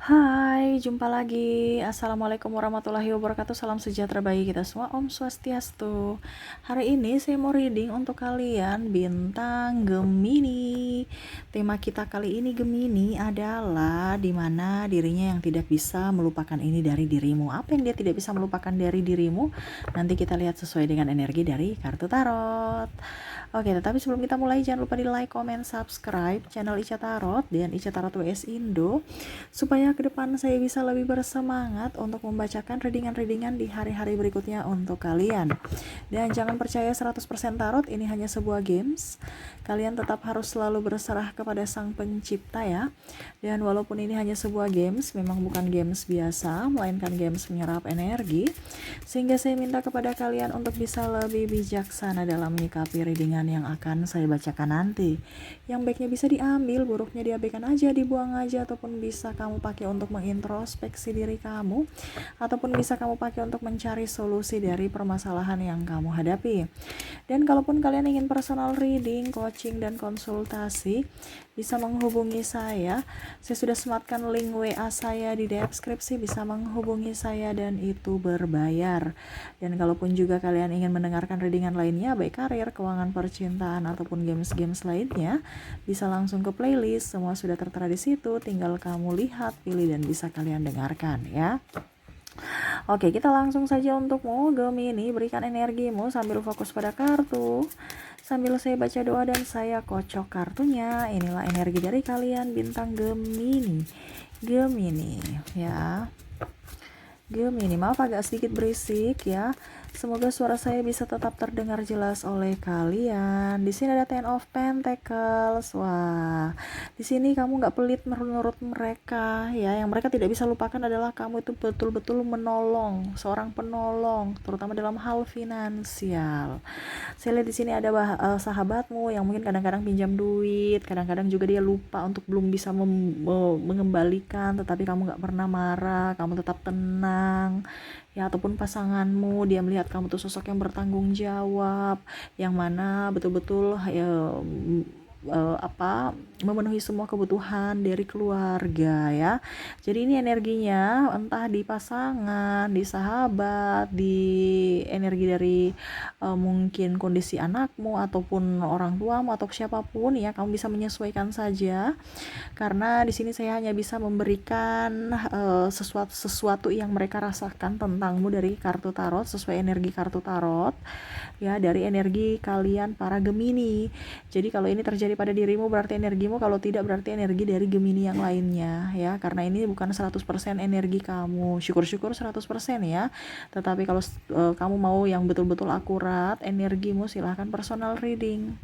Hai, jumpa lagi. Assalamualaikum warahmatullahi wabarakatuh. Salam sejahtera bagi kita semua. Om Swastiastu. Hari ini saya mau reading untuk kalian bintang Gemini. Tema kita kali ini Gemini adalah dimana dirinya yang tidak bisa melupakan ini dari dirimu. Apa yang dia tidak bisa melupakan dari dirimu? Nanti kita lihat sesuai dengan energi dari kartu tarot. Oke, tetapi sebelum kita mulai jangan lupa di like, comment, subscribe channel Ica Tarot dan Ica Tarot WS Indo supaya ke depan saya bisa lebih bersemangat untuk membacakan readingan-readingan di hari-hari berikutnya untuk kalian. Dan jangan percaya 100% tarot, ini hanya sebuah games. Kalian tetap harus selalu berserah kepada Sang Pencipta ya. Dan walaupun ini hanya sebuah games, memang bukan games biasa, melainkan games menyerap energi. Sehingga saya minta kepada kalian untuk bisa lebih bijaksana dalam menyikapi readingan yang akan saya bacakan nanti. Yang baiknya bisa diambil, buruknya diabaikan aja, dibuang aja, ataupun bisa kamu pakai untuk mengintrospeksi diri kamu, ataupun bisa kamu pakai untuk mencari solusi dari permasalahan yang kamu hadapi. Dan kalaupun kalian ingin personal reading, coaching, dan konsultasi, bisa menghubungi saya. Saya sudah sematkan link WA saya di deskripsi, bisa menghubungi saya dan itu berbayar. Dan kalaupun juga kalian ingin mendengarkan readingan lainnya, baik karir, keuangan, percintaan, ataupun games-games lainnya, bisa langsung ke playlist. Semua sudah tertera di situ, tinggal kamu lihat, pilih, dan bisa kalian dengarkan ya. Oke, kita langsung saja untukmu Gemini, berikan energimu sambil fokus pada kartu. Sambil saya baca doa dan saya kocok kartunya. Inilah energi dari kalian bintang Gemini. Gemini ya. Gemini, maaf agak sedikit berisik ya. Semoga suara saya bisa tetap terdengar jelas oleh kalian. Di sini ada Ten of Pentacles. Wah, di sini kamu nggak pelit menurut mereka ya. Yang mereka tidak bisa lupakan adalah kamu itu betul-betul menolong, seorang penolong, terutama dalam hal finansial. Saya lihat di sini ada sahabatmu yang mungkin kadang-kadang pinjam duit, kadang-kadang juga dia lupa untuk belum bisa mengembalikan, tetapi kamu nggak pernah marah, kamu tetap tenang. Ya, ataupun pasanganmu, dia melihat kamu tuh sosok yang bertanggung jawab, yang mana betul-betul ya, memenuhi semua kebutuhan dari keluarga ya. Jadi ini energinya entah di pasangan, di sahabat, di energi dari mungkin kondisi anakmu ataupun orang tuamu atau siapapun ya, kamu bisa menyesuaikan saja. Karena di sini saya hanya bisa memberikan sesuatu yang mereka rasakan tentangmu dari kartu tarot, sesuai energi kartu tarot ya, dari energi kalian para Gemini. Jadi kalau ini terjadi pada dirimu berarti energimu, kalau tidak berarti energi dari Gemini yang lainnya ya, karena ini bukan 100% energi kamu. Syukur-syukur 100% ya. Tetapi kalau kamu mau yang betul-betul akurat energimu, silahkan personal reading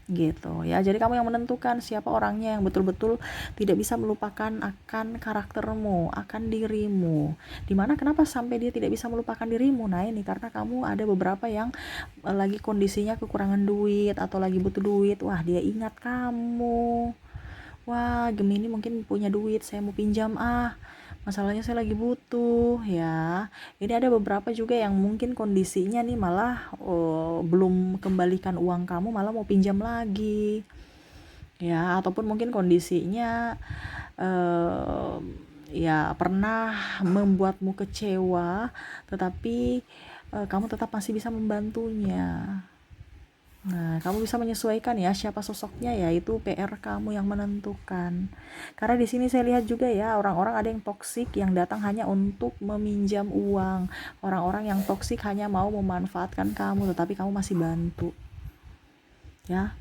gitu ya. Jadi kamu yang menentukan siapa orangnya yang betul-betul tidak bisa melupakan akan karaktermu, akan dirimu. Dimana kenapa sampai dia tidak bisa melupakan dirimu? Nah ini karena kamu ada beberapa yang lagi kondisinya kekurangan duit atau lagi butuh duit. Wah, dia ingat kamu. Wah, Gemini mungkin punya duit, saya mau pinjam masalahnya saya lagi butuh ya. Ini ada beberapa juga yang mungkin kondisinya nih malah belum kembalikan uang kamu, malah mau pinjam lagi ya. Ataupun mungkin kondisinya ya pernah membuatmu kecewa, tetapi kamu tetap masih bisa membantunya. Nah, kamu bisa menyesuaikan ya siapa sosoknya, ya itu PR kamu yang menentukan. Karena di sini saya lihat juga ya, orang-orang ada yang toksik yang datang hanya untuk meminjam uang. Orang-orang yang toksik hanya mau memanfaatkan kamu, tetapi kamu masih bantu. Ya.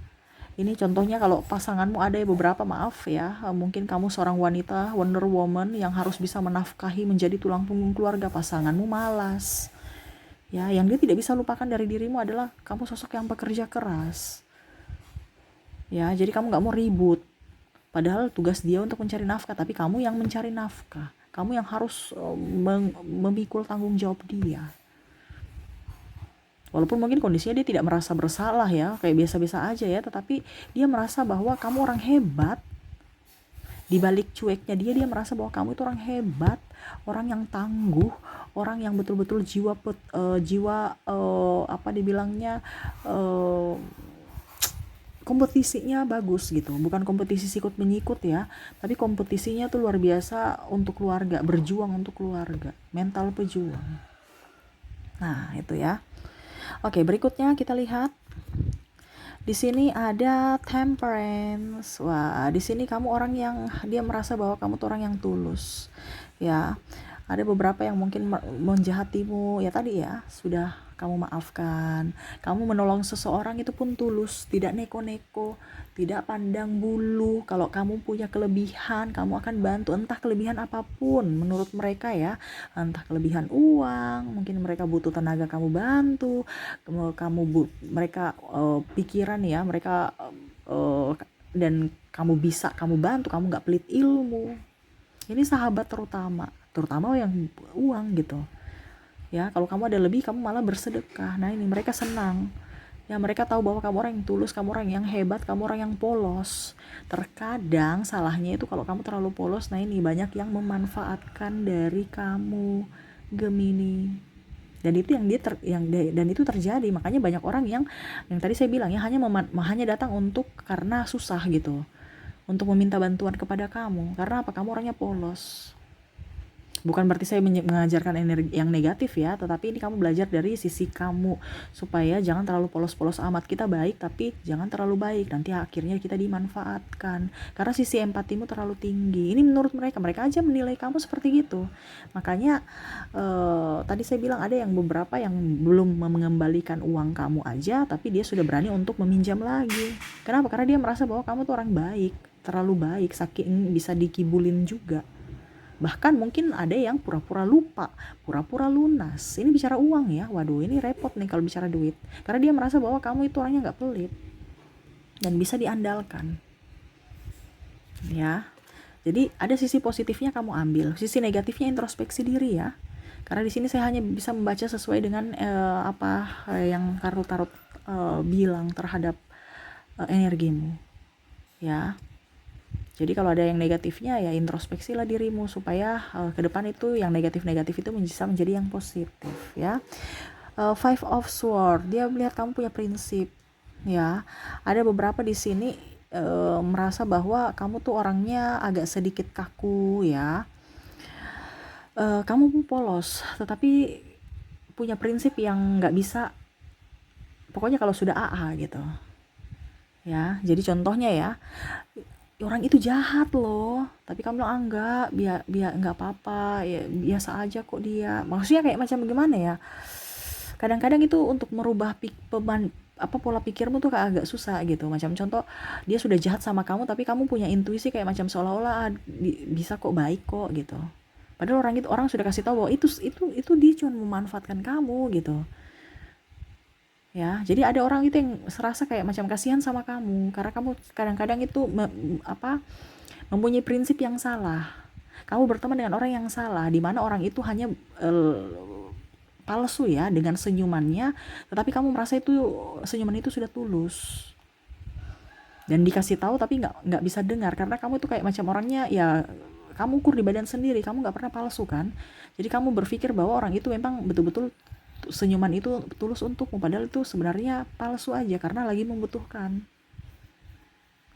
Ini contohnya kalau pasanganmu ada beberapa, maaf ya, mungkin kamu seorang wanita Wonder Woman yang harus bisa menafkahi, menjadi tulang punggung keluarga, pasanganmu malas. Ya, yang dia tidak bisa lupakan dari dirimu adalah kamu sosok yang bekerja keras. Ya, jadi kamu nggak mau ribut. Padahal tugas dia untuk mencari nafkah, tapi kamu yang mencari nafkah. Kamu yang harus memikul tanggung jawab dia. Walaupun mungkin kondisinya dia tidak merasa bersalah ya, kayak biasa-biasa aja ya, tetapi dia merasa bahwa kamu orang hebat. Di balik cueknya dia merasa bahwa kamu itu orang hebat, orang yang tangguh, orang yang betul-betul jiwa apa dibilangnya, kompetisinya bagus gitu, bukan kompetisi sikut menyikut ya, tapi kompetisinya tuh luar biasa untuk keluarga, berjuang untuk keluarga, mental pejuang. Nah itu ya. Oke, berikutnya kita lihat di sini ada temperance. Wah, di sini kamu orang yang dia merasa bahwa kamu tuh orang yang tulus ya. Ada beberapa yang mungkin menjahatimu ya, tadi ya sudah kamu maafkan. Kamu menolong seseorang itu pun tulus, tidak neko-neko, tidak pandang bulu. Kalau kamu punya kelebihan, kamu akan bantu, entah kelebihan apapun menurut mereka ya. Entah kelebihan uang, mungkin mereka butuh tenaga, kamu bantu. Mereka pikiran ya, mereka dan kamu bisa, kamu bantu, kamu nggak pelit ilmu. Ini sahabat terutama yang uang gitu ya. Kalau kamu ada lebih, kamu malah bersedekah. Nah ini mereka senang ya, mereka tahu bahwa kamu orang yang tulus, kamu orang yang hebat, kamu orang yang polos. Terkadang salahnya itu kalau kamu terlalu polos. Nah ini banyak yang memanfaatkan dari kamu, Gemini. Dan itu dan itu terjadi. Makanya banyak orang yang tadi saya bilang ya, hanya datang karena susah gitu, untuk meminta bantuan kepada kamu. Karena apa? Kamu orangnya polos. Bukan berarti saya mengajarkan energi yang negatif ya, tetapi ini kamu belajar dari sisi kamu, supaya jangan terlalu polos-polos amat. Kita baik tapi jangan terlalu baik, nanti akhirnya kita dimanfaatkan karena sisi empatimu terlalu tinggi. Ini menurut mereka aja menilai kamu seperti gitu. Makanya tadi saya bilang ada yang beberapa yang belum mengembalikan uang kamu aja, tapi dia sudah berani untuk meminjam lagi. Kenapa? Karena dia merasa bahwa kamu tuh orang baik, terlalu baik, saking bisa dikibulin juga. Bahkan mungkin ada yang pura-pura lupa, pura-pura lunas. Ini bicara uang ya, waduh ini repot nih kalau bicara duit. Karena dia merasa bahwa kamu itu orangnya gak pelit dan bisa diandalkan ya. Jadi ada sisi positifnya kamu ambil, sisi negatifnya introspeksi diri ya. Karena di sini saya hanya bisa membaca sesuai dengan yang kartu tarot bilang terhadap energimu ya. Jadi kalau ada yang negatifnya ya introspeksilah dirimu, supaya ke depan itu yang negatif-negatif itu bisa menjadi yang positif ya. Five of Swords, dia melihat kamu punya prinsip ya. Ada beberapa di sini merasa bahwa kamu tuh orangnya agak sedikit kaku ya. Kamu polos, tetapi punya prinsip yang nggak bisa, pokoknya kalau sudah AA gitu ya. Jadi contohnya ya, orang itu jahat loh, tapi kamu bilang enggak, biar enggak apa-apa ya, biasa aja kok dia. Maksudnya kayak macam gimana ya, kadang-kadang itu untuk merubah pola pikirmu tuh kayak agak susah gitu. Macam contoh, dia sudah jahat sama kamu tapi kamu punya intuisi kayak macam seolah-olah bisa kok, baik kok gitu. Padahal orang sudah kasih tahu bahwa itu dia cuma memanfaatkan kamu gitu ya. Jadi ada orang itu yang serasa kayak macam kasihan sama kamu karena kamu kadang-kadang itu mempunyai prinsip yang salah. Kamu berteman dengan orang yang salah, di mana orang itu hanya palsu ya dengan senyumannya, tetapi kamu merasa itu senyuman itu sudah tulus. Dan dikasih tahu tapi nggak bisa dengar karena kamu itu kayak macam orangnya ya, kamu ukur di badan sendiri, kamu nggak pernah palsu kan. Jadi kamu berpikir bahwa orang itu memang betul-betul senyuman itu tulus untukmu, padahal itu sebenarnya palsu aja karena lagi membutuhkan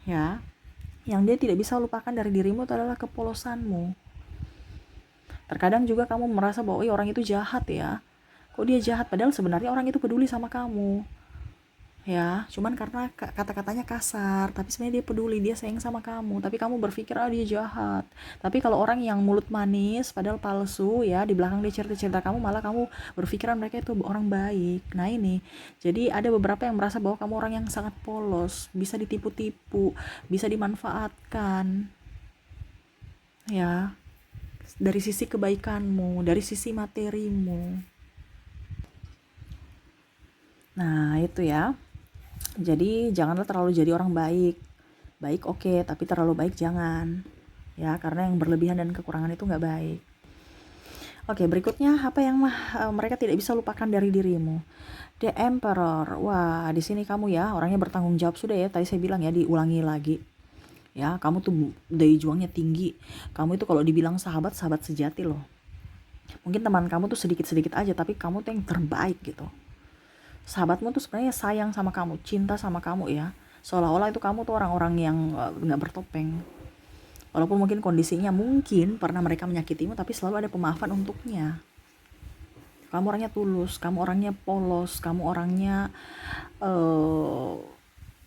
ya. Yang dia tidak bisa lupakan dari dirimu itu adalah kepolosanmu. Terkadang juga kamu merasa bahwa orang itu jahat ya, kok dia jahat, padahal sebenarnya orang itu peduli sama kamu ya. Cuman karena kata-katanya kasar, tapi sebenarnya dia peduli, dia sayang sama kamu, tapi kamu berpikir dia jahat. Tapi kalau orang yang mulut manis padahal palsu ya, di belakang dia cerita-cerita kamu, malah kamu berpikiran mereka itu orang baik. Nah ini, jadi ada beberapa yang merasa bahwa kamu orang yang sangat polos, bisa ditipu-tipu, bisa dimanfaatkan ya, dari sisi kebaikanmu, dari sisi materimu. Nah itu ya. Jadi janganlah terlalu jadi orang baik. Baik oke, tapi terlalu baik jangan ya, karena yang berlebihan dan kekurangan itu nggak baik. Oke, berikutnya apa yang mereka tidak bisa lupakan dari dirimu? The Emperor. Wah, di sini kamu ya orangnya bertanggung jawab, sudah ya tadi saya bilang ya, diulangi lagi ya. Kamu tuh daya juangnya tinggi. Kamu itu kalau dibilang sahabat sejati loh. Mungkin teman kamu tuh sedikit-sedikit aja, tapi kamu tuh yang terbaik gitu. Sahabatmu tuh sebenarnya sayang sama kamu, cinta sama kamu ya. seolah-olah itu kamu tuh orang-orang yang nggak bertopeng. Walaupun mungkin kondisinya mungkin pernah mereka menyakitimu, tapi selalu ada pemaafan untuknya. Kamu orangnya tulus, kamu orangnya polos, kamu orangnya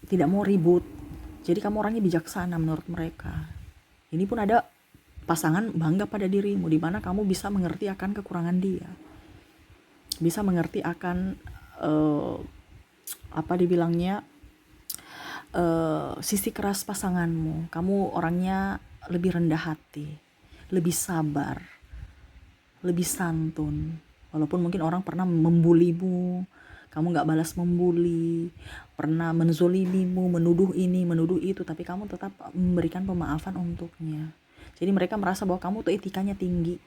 tidak mau ribut. Jadi kamu orangnya bijaksana menurut mereka. Ini pun ada pasangan bangga pada dirimu, di mana kamu bisa mengerti akan kekurangan dia, bisa mengerti akan apa dibilangnya sisi keras pasanganmu. Kamu orangnya lebih rendah hati, lebih sabar, lebih santun. Walaupun mungkin orang pernah membulimu, kamu gak balas membuli, pernah menzolimimu, menuduh ini, menuduh itu, tapi kamu tetap memberikan pemaafan untuknya. Jadi mereka merasa bahwa kamu tuh etikanya tinggi,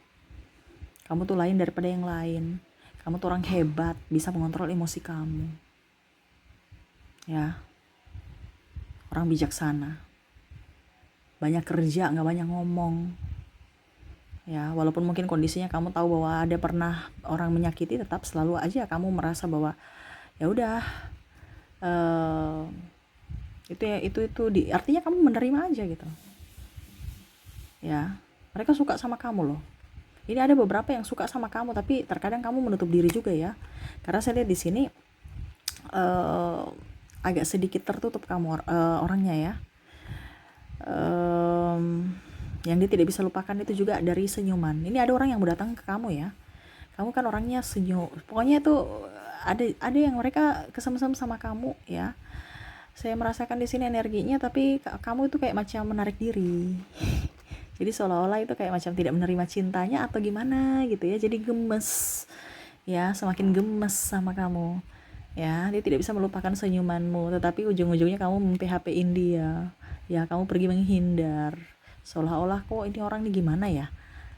kamu tuh lain daripada yang lain, kamu tuh orang hebat, bisa mengontrol emosi kamu. Ya, orang bijaksana, banyak kerja, gak banyak ngomong. Ya, walaupun mungkin kondisinya kamu tahu bahwa ada pernah orang menyakiti, tetap selalu aja kamu merasa bahwa ya udah, artinya kamu menerima aja gitu. Ya, mereka suka sama kamu loh. Ini ada beberapa yang suka sama kamu, tapi terkadang kamu menutup diri juga ya. Karena saya lihat di sini agak sedikit tertutup kamu orangnya ya. Yang dia tidak bisa lupakan itu juga dari senyuman. Ini ada orang yang mau datang ke kamu ya. Kamu kan orangnya senyum. Pokoknya itu ada yang mereka kesem-sem sama kamu ya. Saya merasakan di sini energinya, tapi kamu itu kayak macam menarik diri. Jadi seolah-olah itu kayak macam tidak menerima cintanya atau gimana gitu ya. Jadi gemes. Ya, semakin gemes sama kamu. Ya, dia tidak bisa melupakan senyumanmu, tetapi ujung-ujungnya kamu mem-PHP-in dia. Ya, kamu pergi menghindar. Seolah-olah kok ini orang nih gimana ya,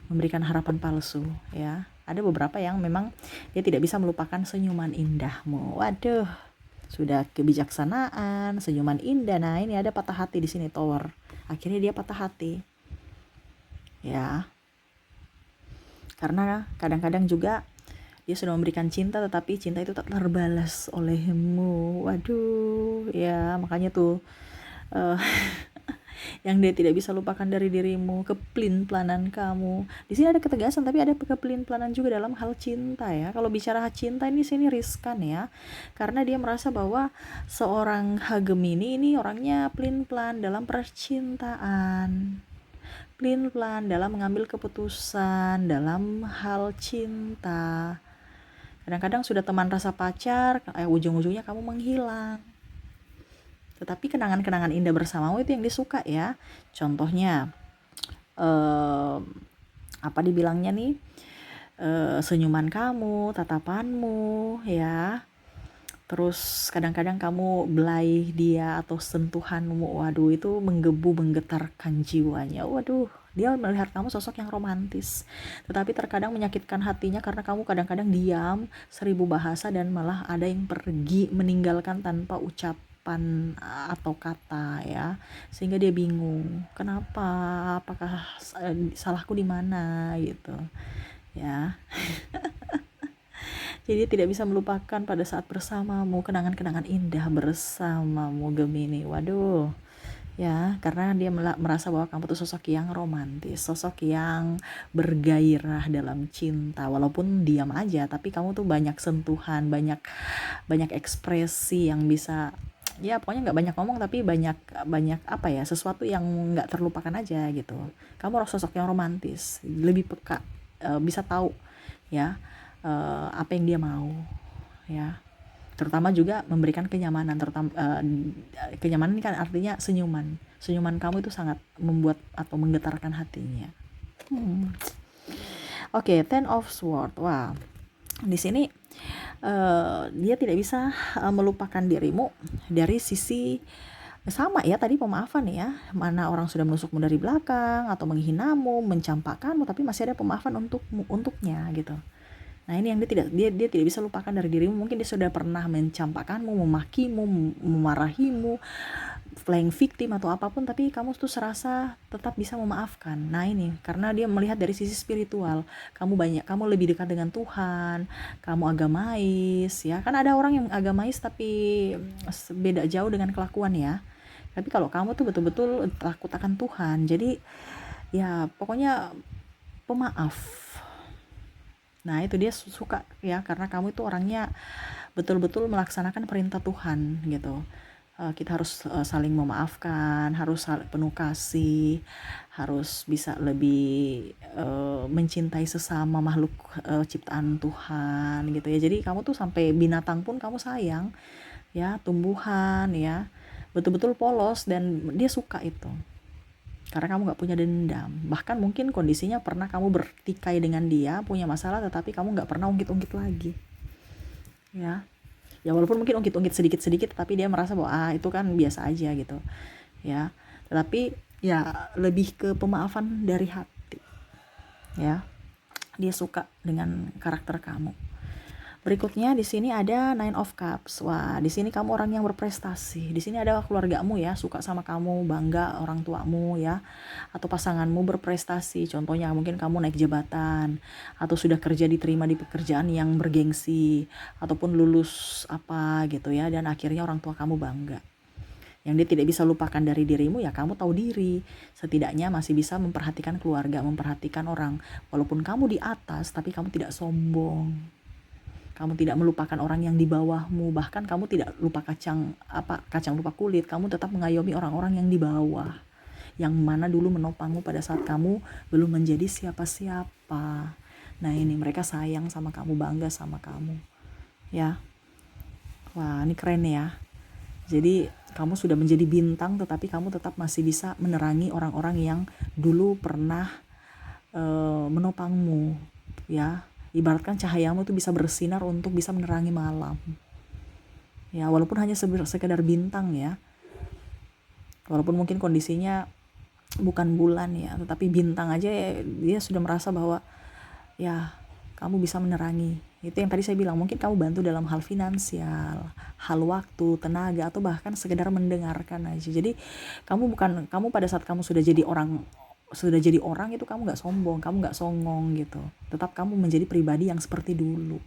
memberikan harapan palsu ya. Ada beberapa yang memang dia tidak bisa melupakan senyuman indahmu. Waduh, sudah kebijaksanaan, senyuman indah. Nah, ini ada patah hati di sini, Tower. Akhirnya dia patah hati. Ya. Karena kadang-kadang juga dia sudah memberikan cinta, tetapi cinta itu tak terbalas olehmu. Waduh, ya makanya tuh yang dia tidak bisa lupakan dari dirimu, keplin-planan kamu. Di sini ada ketegasan, tapi ada keplin-planan juga dalam hal cinta ya. Kalau bicara cinta ini sini riskan ya, karena dia merasa bahwa seorang Gemini ini orangnya plin-plan dalam percintaan, plin-plan dalam mengambil keputusan dalam hal cinta. Kadang-kadang sudah teman rasa pacar, ujung-ujungnya kamu menghilang. Tetapi kenangan-kenangan indah bersamamu itu yang disuka ya. Contohnya apa dibilangnya nih, senyuman kamu, tatapanmu ya. Terus kadang-kadang kamu belai dia atau sentuhanmu, waduh itu menggetarkan jiwanya. Waduh, dia melihat kamu sosok yang romantis, tetapi terkadang menyakitkan hatinya karena kamu kadang-kadang diam 1000 bahasa dan malah ada yang pergi meninggalkan tanpa ucapan atau kata ya, sehingga dia bingung kenapa, apakah salahku di mana gitu ya. Jadi tidak bisa melupakan pada saat bersamamu, kenangan-kenangan indah bersamamu Gemini. Waduh, ya karena dia merasa bahwa kamu tuh sosok yang romantis, sosok yang bergairah dalam cinta. Walaupun diam aja, tapi kamu tuh banyak sentuhan, banyak ekspresi yang bisa, ya pokoknya nggak banyak ngomong tapi banyak apa ya, sesuatu yang nggak terlupakan aja gitu. Kamu sosok yang romantis, lebih peka, bisa tahu ya apa yang dia mau ya, terutama juga memberikan kenyamanan. Terutama kenyamanan kan artinya senyuman kamu itu sangat membuat atau menggetarkan hatinya. Oke, Ten of Swords. Wah, di sini dia tidak bisa melupakan dirimu dari sisi sama ya tadi, pemaafan ya. Mana orang sudah menusukmu dari belakang atau menghinamu, mencampakkanmu, tapi masih ada pemaafan untuknya gitu. Nah, ini yang dia tidak bisa lupakan dari dirimu. Mungkin dia sudah pernah mencampakkanmu, memakimu, memarahimu, playing victim atau apapun, tapi kamu tuh serasa tetap bisa memaafkan. Nah ini karena dia melihat dari sisi spiritual, kamu lebih dekat dengan Tuhan, kamu agamais ya. Kan ada orang yang agamais tapi beda jauh dengan kelakuan ya. Tapi kalau kamu tuh betul-betul takut akan Tuhan, jadi ya pokoknya pemaaf. Nah itu dia suka ya, karena kamu itu orangnya betul-betul melaksanakan perintah Tuhan gitu. Kita harus saling memaafkan, harus penuh kasih, harus bisa lebih mencintai sesama makhluk ciptaan Tuhan gitu ya. Jadi kamu tuh sampai binatang pun kamu sayang ya, tumbuhan ya, betul-betul polos, dan dia suka itu karena kamu gak punya dendam. Bahkan mungkin kondisinya pernah kamu bertikai dengan dia, punya masalah, tetapi kamu gak pernah ungkit-ungkit lagi ya. Ya walaupun mungkin ungkit-ungkit sedikit-sedikit, tapi dia merasa bahwa itu kan biasa aja gitu ya. Tetapi ya lebih ke pemaafan dari hati ya. Dia suka dengan karakter kamu. Berikutnya di sini ada Nine of Cups. Wah, di sini kamu orang yang berprestasi. Di sini ada keluargamu ya, suka sama kamu, bangga orang tuamu ya, atau pasanganmu berprestasi. Contohnya mungkin kamu naik jabatan, atau sudah kerja diterima di pekerjaan yang bergengsi, ataupun lulus apa gitu ya, dan akhirnya orang tua kamu bangga. Yang dia tidak bisa lupakan dari dirimu ya, kamu tahu diri. Setidaknya masih bisa memperhatikan keluarga, memperhatikan orang. Walaupun kamu di atas, tapi kamu tidak sombong. Kamu tidak melupakan orang yang di bawahmu, bahkan kamu tidak lupa kacang lupa kulit. Kamu tetap mengayomi orang-orang yang di bawah, yang mana dulu menopangmu pada saat kamu belum menjadi siapa-siapa. Nah ini mereka sayang sama kamu, bangga sama kamu ya. Wah ini keren ya. Jadi kamu sudah menjadi bintang, tetapi kamu tetap masih bisa menerangi orang-orang yang dulu pernah menopangmu ya. Ibaratkan cahayamu tuh bisa bersinar untuk bisa menerangi malam ya, walaupun hanya sekedar bintang ya, walaupun mungkin kondisinya bukan bulan ya, tetapi bintang aja ya, dia sudah merasa bahwa ya kamu bisa menerangi. Itu yang tadi saya bilang, mungkin kamu bantu dalam hal finansial, hal waktu, tenaga, atau bahkan sekedar mendengarkan aja. Jadi kamu pada saat kamu sudah jadi orang itu kamu nggak sombong, kamu nggak songong gitu. Tetap kamu menjadi pribadi yang seperti dulu.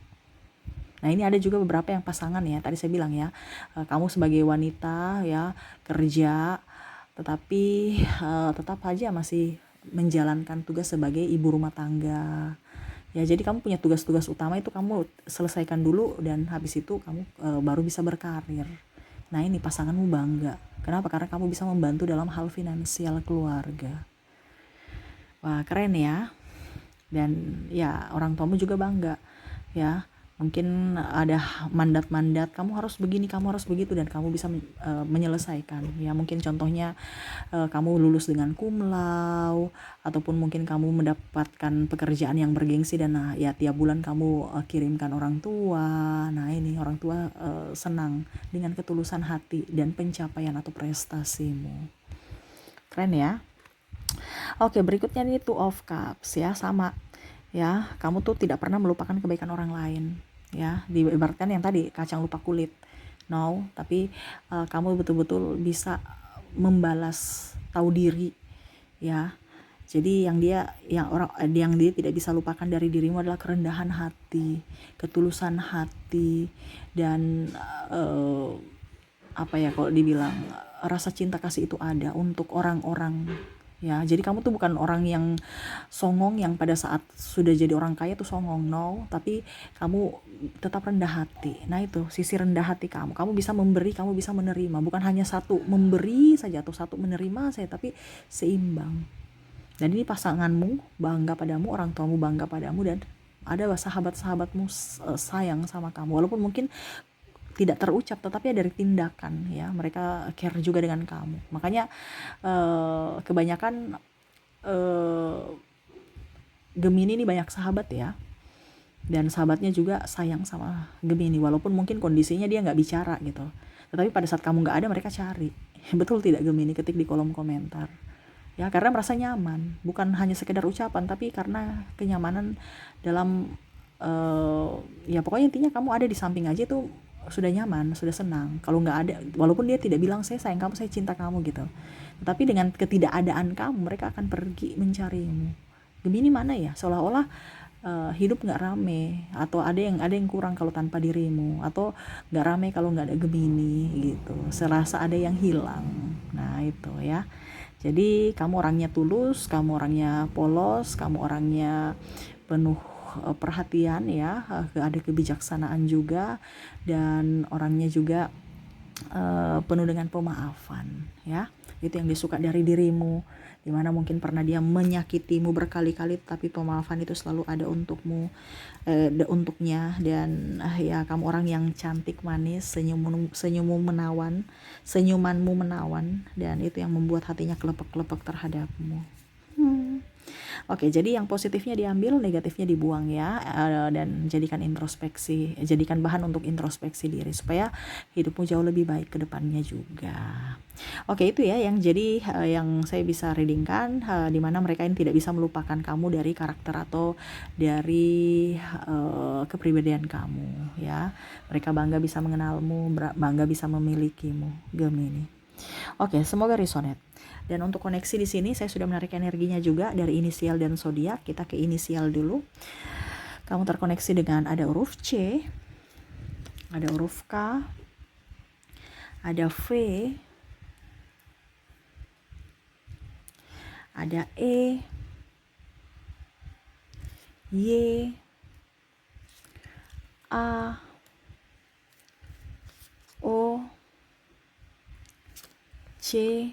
Nah ini ada juga beberapa yang pasangan ya, tadi saya bilang ya, kamu sebagai wanita ya kerja, tetapi tetap aja masih menjalankan tugas sebagai ibu rumah tangga ya. Jadi kamu punya tugas-tugas utama itu kamu selesaikan dulu, dan habis itu kamu baru bisa berkarir. Nah ini pasanganmu bangga. Kenapa? Karena kamu bisa membantu dalam hal finansial keluarga. Wah keren ya. Dan ya orang tuamu juga bangga ya. Mungkin ada mandat-mandat, kamu harus begini, kamu harus begitu, dan kamu bisa menyelesaikan ya. Mungkin contohnya kamu lulus dengan cum laude, ataupun mungkin kamu mendapatkan pekerjaan yang bergengsi, dan ya tiap bulan kamu kirimkan orang tua. Nah ini orang tua senang dengan ketulusan hati dan pencapaian atau prestasimu. Keren ya. Oke, berikutnya ini Two of Cups ya, sama ya. Kamu tuh tidak pernah melupakan kebaikan orang lain ya. Diibaratkan yang tadi kacang lupa kulit. No, tapi kamu betul-betul bisa membalas, tahu diri ya. Jadi yang dia tidak bisa lupakan dari dirimu adalah kerendahan hati, ketulusan hati, dan kalau dibilang rasa cinta kasih itu ada untuk orang-orang ya. Jadi kamu tuh bukan orang yang songong, yang pada saat sudah jadi orang kaya tuh songong, no, tapi kamu tetap rendah hati. Nah itu sisi rendah hati kamu bisa memberi, kamu bisa menerima, bukan hanya satu memberi saja atau satu menerima saja, tapi seimbang. Dan ini pasanganmu bangga padamu, orang tuamu bangga padamu, dan ada sahabat-sahabatmu sayang sama kamu, walaupun mungkin tidak terucap, tetapi dari tindakan ya, mereka care juga dengan kamu. Makanya kebanyakan Gemini ini banyak sahabat ya, dan sahabatnya juga sayang sama Gemini, walaupun mungkin kondisinya dia nggak bicara gitu, tetapi pada saat kamu nggak ada mereka cari. Betul tidak Gemini? Ketik di kolom komentar ya, karena merasa nyaman, bukan hanya sekedar ucapan, tapi karena kenyamanan dalam ya pokoknya intinya kamu ada di samping aja tuh sudah nyaman, sudah senang. Kalau nggak ada, walaupun dia tidak bilang saya sayang kamu, saya cinta kamu gitu, tapi dengan ketidakadaan kamu mereka akan pergi mencarimu. Gemini mana ya, seolah-olah hidup nggak rame, atau ada yang kurang kalau tanpa dirimu, atau nggak rame kalau nggak ada Gemini gitu, serasa ada yang hilang. Nah itu ya, jadi kamu orangnya tulus, kamu orangnya polos, kamu orangnya penuh perhatian ya, ada kebijaksanaan juga, dan orangnya juga penuh dengan pemaafan ya. Itu yang disuka dari dirimu, dimana mungkin pernah dia menyakitimu berkali-kali, tapi pemaafan itu selalu ada untuknya. Dan ya, kamu orang yang cantik, manis, senyumanmu menawan, dan itu yang membuat hatinya kelepek-kelepek terhadapmu. Oke, jadi yang positifnya diambil, negatifnya dibuang ya, dan jadikan bahan untuk introspeksi diri supaya hidupmu jauh lebih baik ke depannya juga. Oke, itu ya yang saya bisa readingkan, di mana mereka ini tidak bisa melupakan kamu dari karakter atau dari kepribadian kamu ya. Mereka bangga bisa mengenalmu, bangga bisa memilikimu, Gemini. Oke, semoga resonate. Dan untuk koneksi di sini saya sudah menarik energinya juga dari inisial dan zodiak. Kita ke inisial dulu. Kamu terkoneksi dengan ada huruf C, ada huruf K, ada V, ada E, Y, A, O, C,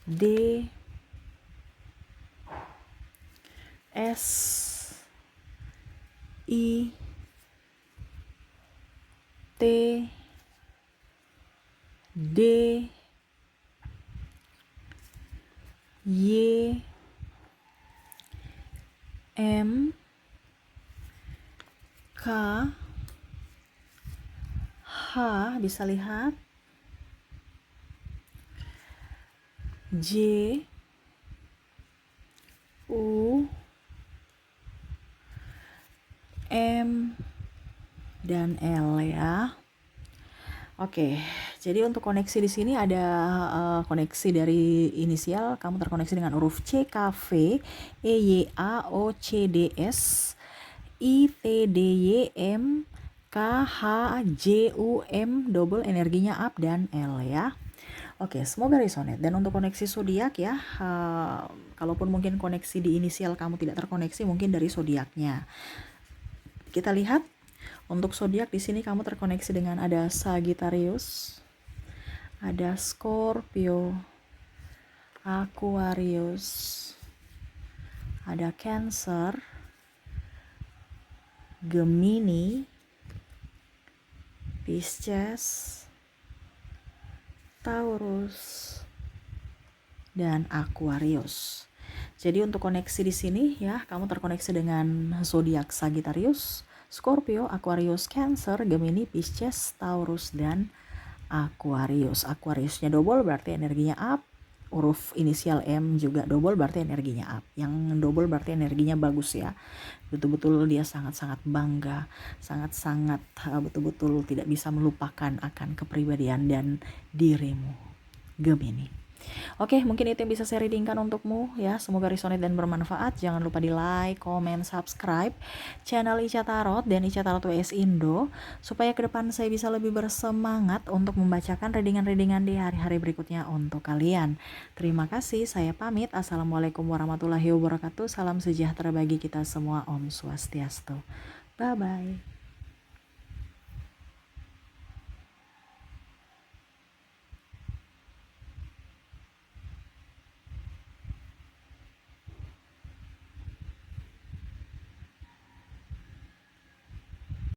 D, S, I, T, D, Y, M, K, H, bisa lihat, J, U, M, dan L ya. Oke, jadi untuk koneksi di sini ada koneksi dari inisial, kamu terkoneksi dengan huruf C, K, V, E, Y, A, O, C, D, S, I, T, D, Y, M, K, H, J, U, M, double energinya up, dan L ya. Oke, semoga resonate. Dan untuk koneksi zodiak ya, kalaupun mungkin koneksi di inisial kamu tidak terkoneksi, mungkin dari zodiaknya. Kita lihat untuk zodiak di sini kamu terkoneksi dengan ada Sagittarius, ada Scorpio, Aquarius, ada Cancer, Gemini, Pisces, Taurus, dan Aquarius. Jadi untuk koneksi di sini ya, kamu terkoneksi dengan zodiak Sagittarius, Scorpio, Aquarius, Cancer, Gemini, Pisces, Taurus, dan Aquarius. Aquariusnya double berarti energinya up. Huruf inisial M juga double berarti energinya up. Yang double berarti energinya bagus ya. Betul-betul dia sangat-sangat bangga, sangat-sangat betul-betul tidak bisa melupakan akan kepribadian dan dirimu, Gemini. Oke, mungkin itu yang bisa saya readingkan untukmu ya. Semoga resonate dan bermanfaat. Jangan lupa di like, comment, subscribe channel Ica Tarot dan Ica Tarot WS Indo, supaya ke depan saya bisa lebih bersemangat untuk membacakan readingan-readingan di hari-hari berikutnya untuk kalian. Terima kasih, saya pamit. Assalamualaikum warahmatullahi wabarakatuh. Salam sejahtera bagi kita semua. Om Swastiastu. Bye-bye.